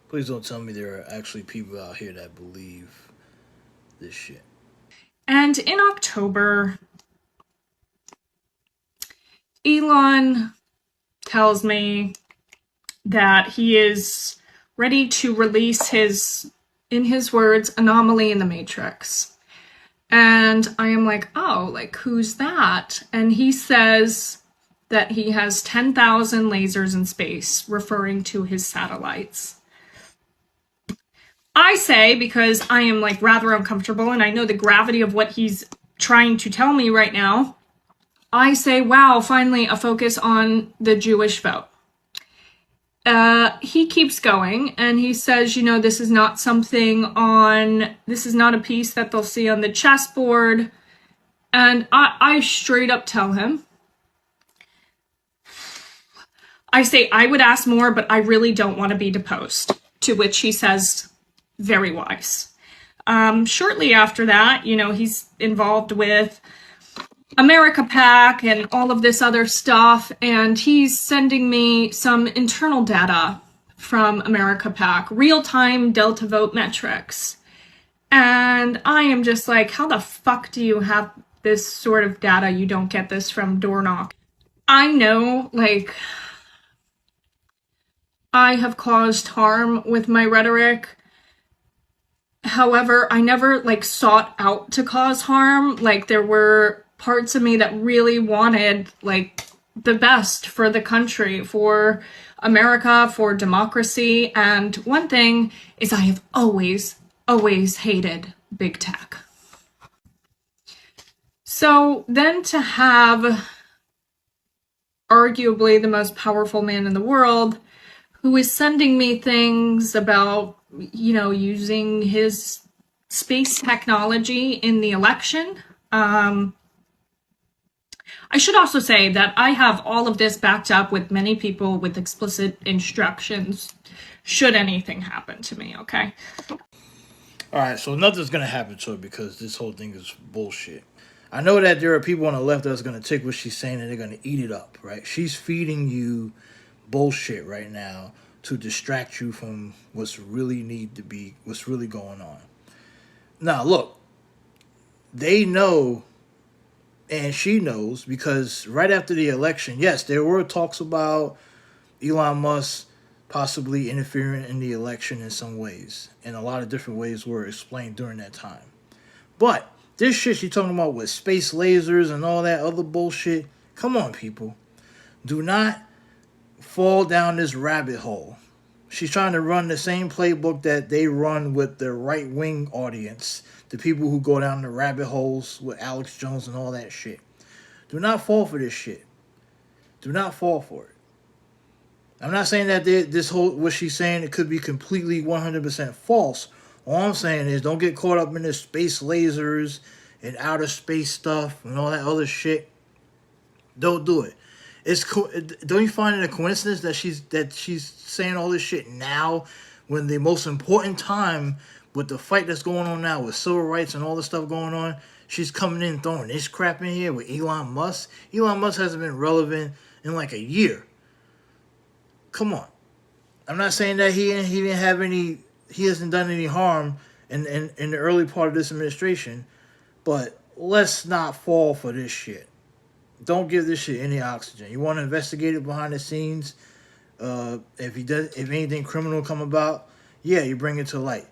Please don't tell me there are actually people out here that believe this shit. And in October, Elon tells me that he is ready to release his, in his words, anomaly in the Matrix. And I am like, oh, like, who's that? And he says that he has 10,000 lasers in space, referring to his satellites. I say, because I am like rather uncomfortable and I know the gravity of what he's trying to tell me right now, I say, wow, finally a focus on the Jewish vote. He keeps going and he says, you know, this is not a piece that they'll see on the chessboard. And I straight up tell him, I say, I would ask more, but I really don't want to be deposed. To which he says, very wise. Shortly after that, you know, he's involved with America Pack and all of this other stuff, and he's sending me some internal data from America Pack, real-time Delta vote metrics. And I am just like, how the fuck do you have this sort of data? You don't get this from Doorknock. I know, like, I have caused harm with my rhetoric. However, I never, like, sought out to cause harm. Like, there were parts of me that really wanted, like, the best for the country, for America, for democracy. And one thing is I have always hated big tech. So then to have arguably the most powerful man in the world who is sending me things about, you know, using his space technology in the election. I should also say that I have all of this backed up with many people with explicit instructions should anything happen to me, okay? Alright, so nothing's gonna happen to her because this whole thing is bullshit. I know that there are people on the left that's gonna take what she's saying and they're gonna eat it up, right? She's feeding you bullshit right now to distract you from what's really going on. Now, look, they know and she knows because right after the election, yes, there were talks about Elon Musk possibly interfering in the election in some ways, and a lot of different ways were explained during that time. But this shit she talking about with space lasers and all that other bullshit, come on, people. Do not fall down this rabbit hole. She's trying to run the same playbook that they run with the right wing audience, the people who go down the rabbit holes with Alex Jones and all that shit. Do not fall for this shit. Do not fall for it. I'm not saying that this whole what she's saying it could be completely 100% false. All I'm saying is don't get caught up in this space lasers and outer space stuff and all that other shit. Don't do it. Don't you find it a coincidence that she's saying all this shit now when the most important time with the fight that's going on now with civil rights and all this stuff going on, she's coming in throwing this crap in here with Elon Musk. Elon Musk hasn't been relevant in like a year. Come on. I'm not saying that he didn't have any, he hasn't done any harm in the early part of this administration, but let's not fall for this shit. Don't give this shit any oxygen. You want to investigate it behind the scenes. If anything criminal come about, yeah, you bring it to light.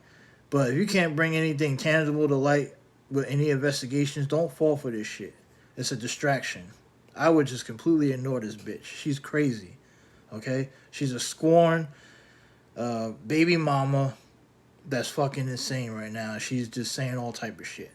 But if you can't bring anything tangible to light with any investigations, don't fall for this shit. It's a distraction. I would just completely ignore this bitch. She's crazy. Okay? She's a scorn baby mama that's fucking insane right now. She's just saying all type of shit.